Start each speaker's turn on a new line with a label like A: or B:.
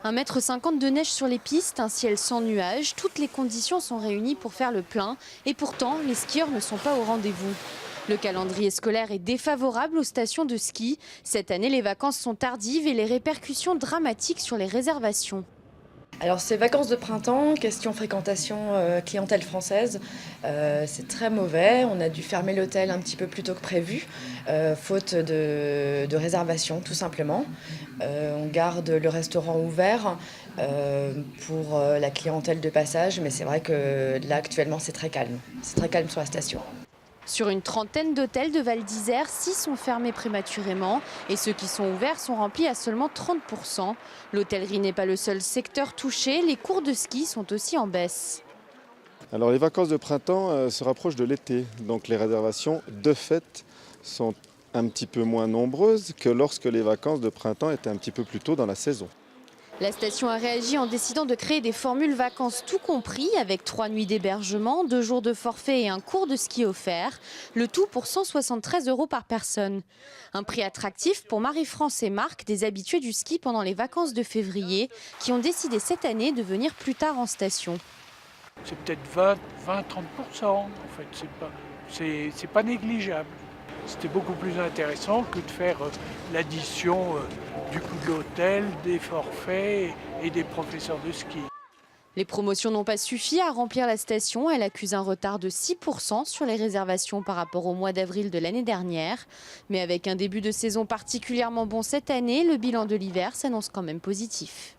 A: 1,50 m de neige sur les pistes, un ciel sans nuages, toutes les conditions sont réunies pour faire le plein. Et pourtant, les skieurs ne sont pas au rendez-vous. Le calendrier scolaire est défavorable aux stations de ski. Cette année, les vacances sont tardives et les répercussions dramatiques sur les réservations.
B: Alors ces vacances de printemps, question fréquentation clientèle française, c'est très mauvais. On a dû fermer l'hôtel un petit peu plus tôt que prévu, faute de réservation tout simplement. On garde le restaurant ouvert pour la clientèle de passage, mais c'est vrai que là actuellement c'est très calme. C'est très calme sur la station.
A: Sur une trentaine d'hôtels de Val d'Isère, 6 sont fermés prématurément et ceux qui sont ouverts sont remplis à seulement 30%. L'hôtellerie n'est pas le seul secteur touché, les cours de ski sont aussi en baisse.
C: Alors les vacances de printemps se rapprochent de l'été, donc les réservations de fait sont un petit peu moins nombreuses que lorsque les vacances de printemps étaient un petit peu plus tôt dans la saison.
A: La station a réagi en décidant de créer des formules vacances tout compris avec 3 nuits d'hébergement, 2 jours de forfait et un cours de ski offert. Le tout pour 173 € par personne. Un prix attractif pour Marie-France et Marc, des habitués du ski pendant les vacances de février, qui ont décidé cette année de venir plus tard en station.
D: C'est peut-être 20-30%, en fait, c'est pas négligeable. C'était beaucoup plus intéressant que de faire l'addition du coût de l'hôtel, des forfaits et des professeurs de ski.
A: Les promotions n'ont pas suffi à remplir la station. Elle accuse un retard de 6% sur les réservations par rapport au mois d'avril de l'année dernière. Mais avec un début de saison particulièrement bon cette année, le bilan de l'hiver s'annonce quand même positif.